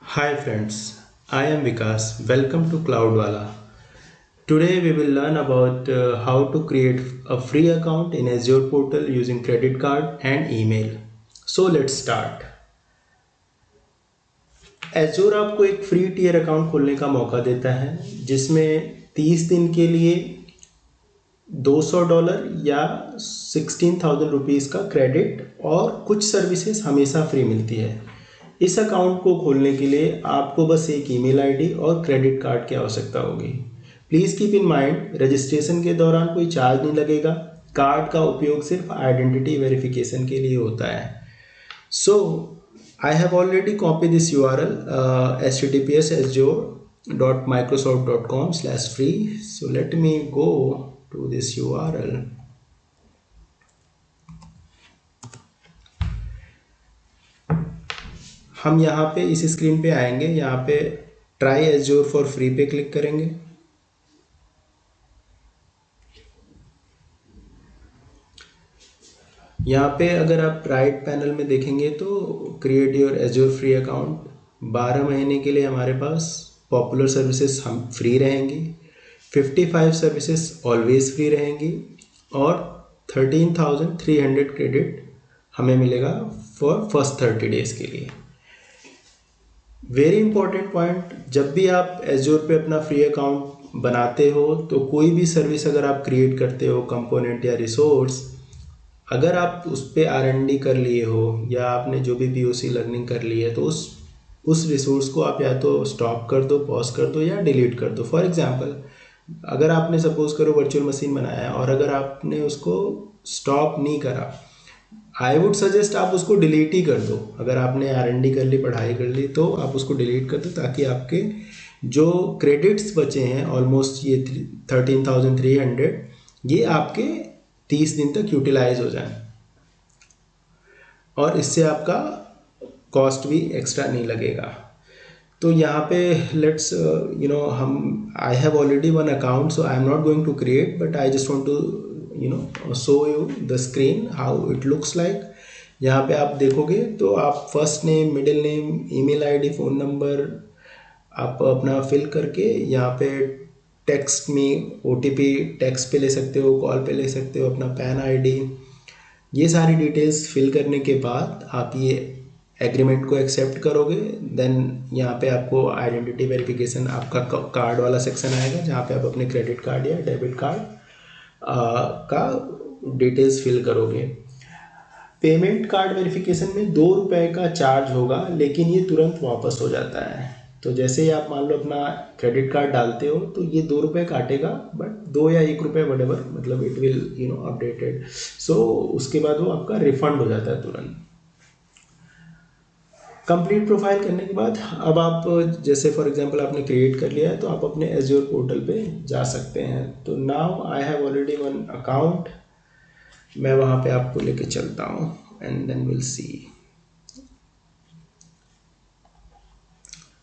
Hi friends, I am Vikas. Welcome to Cloudwala. Today we will learn about how to create a free account in Azure portal using credit card and email. So let's start. Azure आपको एक free tier account खोलने का मौका देता है जिसमें 30 दिन के लिए $200 या 16,000 रुपीज़ का क्रेडिट और कुछ सर्विसेज हमेशा फ्री मिलती है। इस अकाउंट को खोलने के लिए आपको बस एक ईमेल आईडी और क्रेडिट कार्ड की आवश्यकता होगी। Please keep in mind registration के दौरान कोई चार्ज नहीं लगेगा। कार्ड का उपयोग सिर्फ आइडेंटिटी वेरिफिकेशन के लिए होता है। So I have already copy this URL https://azure.microsoft.com/free. So let me go to this URL. हम यहाँ पे इस स्क्रीन पे आएंगे, यहाँ पे ट्राई एज्योर फॉर फ्री पे क्लिक करेंगे। यहाँ पे अगर आप राइट पैनल में देखेंगे तो create your azure free account 12 महीने के लिए हमारे पास पॉपुलर सर्विसेज हम फ्री रहेंगी, 55 सर्विसेज ऑलवेज फ्री रहेंगी और 13,300 क्रेडिट हमें मिलेगा फॉर फर्स्ट 30 डेज के लिए। वेरी इंपॉर्टेंट पॉइंट, जब भी आप एज्योर पे अपना फ्री अकाउंट बनाते हो तो कोई भी सर्विस अगर आप क्रिएट करते हो, कंपोनेंट या रिसोर्स, अगर आप उस पर R&D कर लिए हो या आपने जो भी POC लर्निंग कर ली है तो उस रिसोर्स को आप या तो स्टॉप कर दो, पॉज कर दो या डिलीट कर दो। फॉर एग्जांपल, अगर आपने सपोज करो वर्चुअल मशीन बनाया है और अगर आपने उसको स्टॉप नहीं करा, आई वुड सजेस्ट आप उसको डिलीट ही कर दो। अगर आपने R&D कर ली, पढ़ाई कर ली, तो आप उसको डिलीट कर दो ताकि आपके जो क्रेडिट्स बचे हैं ऑलमोस्ट ये 13,300, ये आपके 30 दिन तक यूटिलाइज हो जाए और इससे आपका कॉस्ट भी एक्स्ट्रा नहीं लगेगा। तो यहाँ पे लेट्स हम I have already one account, so I am not going to create, but I just want to show you the screen how it looks like. यहाँ पे आप देखोगे तो आप first name, middle name, email ID, phone number आप अपना fill करके यहाँ पे टेक्स्ट में OTP टेक्स्ट पे ले सकते हो, कॉल पे ले सकते हो, अपना पैन ID, ये सारी डिटेल्स फिल करने के बाद आप ये एग्रीमेंट को एक्सेप्ट करोगे। देन यहाँ पे आपको आइडेंटिटी वेरिफिकेशन, आपका कार्ड वाला सेक्शन आएगा जहाँ पे आप अपने क्रेडिट कार्ड या डेबिट कार्ड का डिटेल्स फिल करोगे। पेमेंट कार्ड वेरिफिकेशन में ₹2 का चार्ज होगा, लेकिन ये तुरंत वापस हो जाता है। तो जैसे ही आप मान लो अपना क्रेडिट कार्ड डालते हो तो ये ₹2 काटेगा, बट 2 या ₹1 वटेवर, मतलब इट विल अपडेटेड। सो उसके बाद वो आपका रिफंड हो जाता है तुरंत। कंप्लीट प्रोफाइल करने के बाद अब आप जैसे फॉर एग्जांपल आपने क्रिएट कर लिया है तो आप अपने एज्योर पोर्टल पे जा सकते हैं। तो now I have already one account, मैं वहाँ पे आपको लेके चलता हूँ and then will see.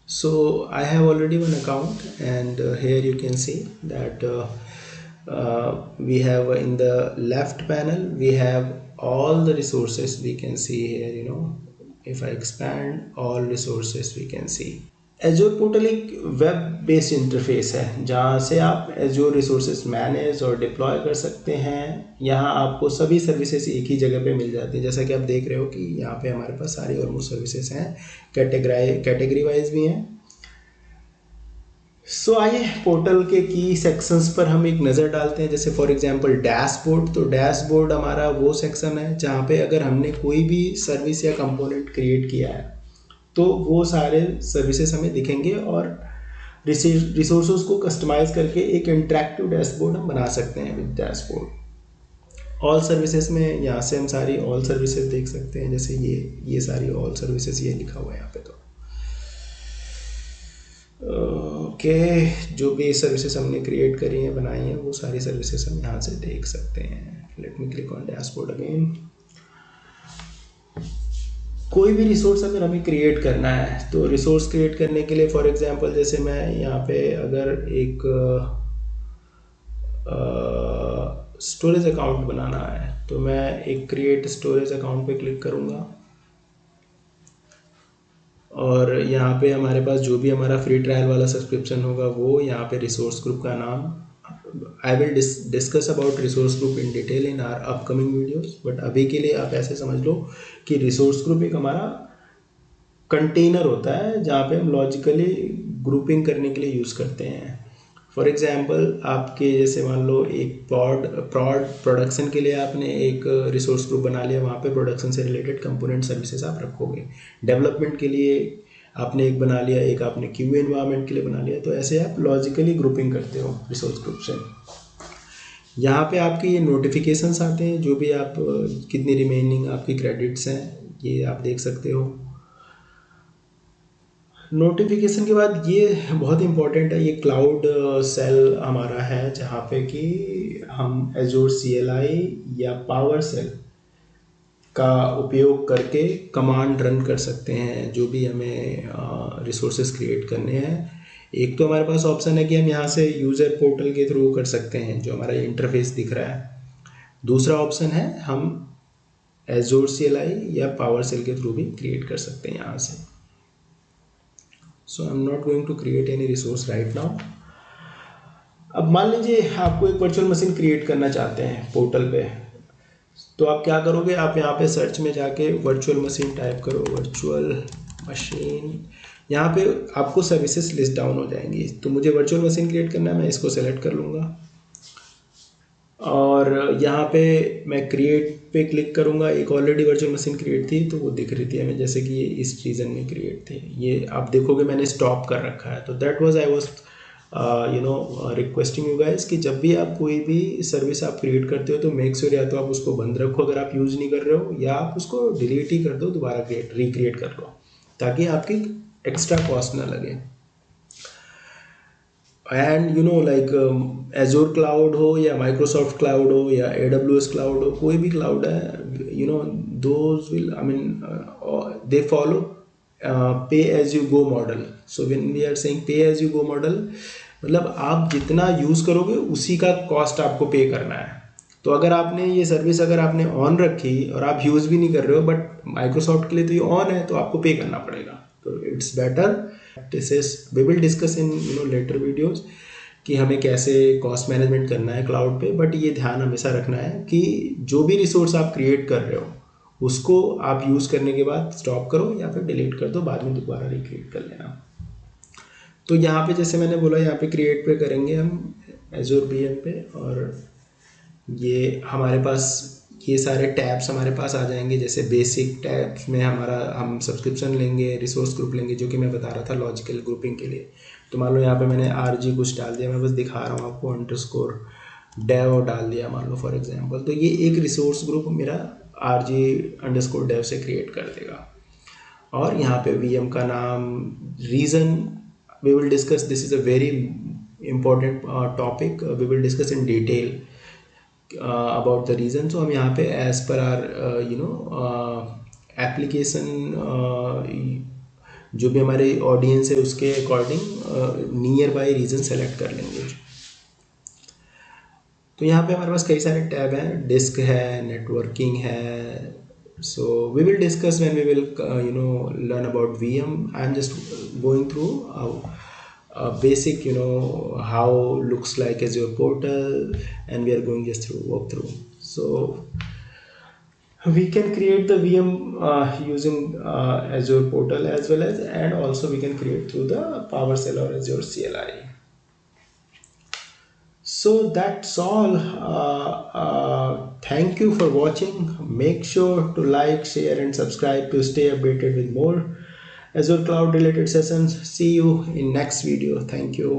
So I have already one account and here you can see that we have in the left panel we have all the resources. We can see here, if I expand all resources we can see Azure portal एक web based interface है जहाँ से आप Azure resources manage और deploy कर सकते हैं। यहाँ आपको सभी सर्विसेज एक ही जगह पे मिल जाती हैं, जैसा कि आप देख रहे हो कि यहाँ पे हमारे पास सारी ऑलमोस्ट सर्विसेज हैं, कैटेगरी वाइज भी हैं। सो आइए पोर्टल के की सेक्शंस पर हम एक नज़र डालते हैं। जैसे फॉर एग्जांपल डैशबोर्ड, तो डैशबोर्ड हमारा वो सेक्शन है जहाँ पे अगर हमने कोई भी सर्विस या कंपोनेंट क्रिएट किया है तो वो सारे सर्विसेज हमें दिखेंगे और रिसोर्सेज को कस्टमाइज करके एक इंटरेक्टिव डैशबोर्ड हम बना सकते हैं विद डैशबोर्ड। ऑल सर्विसेज में यहाँ से हम सारी ऑल सर्विसेज देख सकते हैं, जैसे ये सारी ऑल सर्विसेज ये लिखा हुआ है यहाँ पे। तो ओके, जो भी सर्विसेज हमने क्रिएट करी हैं, बनाई हैं, वो सारी सर्विसेज हम यहाँ से देख सकते हैं। Let me click on dashboard again. कोई भी रिसोर्स अगर हमें क्रिएट करना है तो रिसोर्स क्रिएट करने के लिए फॉर एग्जांपल जैसे मैं यहाँ पे अगर एक स्टोरेज अकाउंट बनाना है तो मैं एक क्रिएट स्टोरेज अकाउंट पे क्लिक करूँगा और यहाँ पे हमारे पास जो भी हमारा फ्री ट्रायल वाला सब्सक्रिप्शन होगा वो, यहाँ पे रिसोर्स ग्रुप का नाम, I will discuss about resource group in detail in our upcoming videos, but अभी के लिए आप ऐसे समझ लो कि रिसोर्स ग्रुप एक हमारा कंटेनर होता है जहाँ पे हम लॉजिकली ग्रुपिंग करने के लिए यूज़ करते हैं। फॉर एग्जांपल आपके जैसे मान लो एक प्रोडक्शन के लिए आपने एक रिसोर्स ग्रुप बना लिया, वहाँ पे प्रोडक्शन से रिलेटेड कंपोनेंट सर्विसेज आप रखोगे। डेवलपमेंट के लिए आपने एक बना लिया, एक आपने क्यू एनवायरनमेंट के लिए बना लिया, तो ऐसे आप लॉजिकली ग्रुपिंग करते हो रिसोर्स ग्रुप से। यहाँ पे आपके ये नोटिफिकेशंस आते हैं, जो भी आप कितनी रिमेनिंग आपकी क्रेडिट्स हैं ये आप देख सकते हो। नोटिफिकेशन के बाद ये बहुत इंपॉर्टेंट है, ये क्लाउड सेल हमारा है जहाँ पे कि हम एजोर CLI या पावर सेल का उपयोग करके कमांड रन कर सकते हैं जो भी हमें रिसोर्सेज क्रिएट करने हैं। एक तो हमारे पास ऑप्शन है कि हम यहाँ से यूज़र पोर्टल के थ्रू कर सकते हैं, जो हमारा इंटरफेस दिख रहा है। दूसरा ऑप्शन है हम एजोर CLI या पावर सेल के थ्रू भी क्रिएट कर सकते हैं यहाँ से। So I am not going to create any resource right now. अब मान लीजिए आपको एक वर्चुअल मशीन क्रिएट करना चाहते हैं पोर्टल पे, तो आप क्या करोगे, आप यहाँ पे सर्च में जाके वर्चुअल मशीन टाइप करो, वर्चुअल मशीन, यहाँ पे आपको सर्विसेज लिस्ट डाउन हो जाएंगी। तो मुझे वर्चुअल मशीन क्रिएट करना है, मैं इसको सेलेक्ट कर लूँगा और यहाँ पे मैं क्रिएट पे क्लिक करूँगा। एक ऑलरेडी वर्चुअल मशीन क्रिएट थी तो वो दिख रही थी हमें, जैसे कि ये इस रीजन में क्रिएट थी, ये आप देखोगे मैंने स्टॉप कर रखा है। तो that was I was requesting you guys कि जब भी आप कोई भी सर्विस आप क्रिएट करते हो तो मेक श्योर या तो आप उसको बंद रखो अगर आप यूज़ नहीं कर रहे हो, या आप उसको डिलीट ही कर दो, दोबारा रिक्रिएट कर लो, ताकि आपकी एक्स्ट्रा कॉस्ट ना लगे। एंड लाइक एजोर क्लाउड हो या माइक्रोसॉफ्ट क्लाउड हो या AWS क्लाउड हो, कोई भी क्लाउड है, those will I mean they follow pay as you go model. So when we are saying pay as you go model, मतलब आप जितना यूज़ करोगे उसी का कॉस्ट आपको पे करना है। तो अगर आपने ये सर्विस अगर आपने ऑन रखी और आप यूज़ भी नहीं कर रहे हो, बट माइक्रोसॉफ्ट के लिए तो ये ऑन है, तो आपको पे करना पड़ेगा। तो it's better we will discuss in later videos कि हमें कैसे कॉस्ट मैनेजमेंट करना है क्लाउड पे। बट ये ध्यान हमेशा रखना है कि जो भी रिसोर्स आप क्रिएट कर रहे हो उसको आप यूज़ करने के बाद स्टॉप करो या फिर डिलीट कर दो, बाद में दोबारा रिक्रिएट कर लेना। तो यहाँ पे जैसे मैंने बोला, यहाँ पे क्रिएट पे करेंगे हम एजोर VM पे, और ये हमारे पास ये सारे टैब्स हमारे पास आ जाएंगे। जैसे बेसिक टैब्स में हम सब्सक्रिप्शन लेंगे, रिसोर्स ग्रुप लेंगे, जो कि मैं बता रहा था लॉजिकल ग्रुपिंग के लिए। तो मान लो यहाँ पे मैंने RG कुछ डाल दिया, मैं बस दिखा रहा हूँ आपको, अंडरस्कोर डेव डाल दिया मान लो फॉर एग्जांपल, तो ये एक रिसोर्स ग्रुप मेरा RG_dev से क्रिएट कर देगा। और यहाँ पे VM का नाम, reason we will discuss, this is a very important topic, we will discuss in detail about the reason. तो हम यहाँ पे एज पर आर एप्लीकेशन, जो भी हमारे ऑडियंस है उसके according near by reason select कर लेंगे। तो यहाँ पे हमारे पास कई सारे टैब हैं, डिस्क है, नेटवर्किंग है। So we will discuss when we will learn about VM. I am just going through basic how looks like as your portal, and we are going just through walk through. So we can create the VM using Azure portal as well as, and also we can create through the PowerShell or Azure CLI. So that's all. Thank you for watching. Make sure to like, share and subscribe to stay updated with more Azure cloud related sessions. See you in next video. Thank you.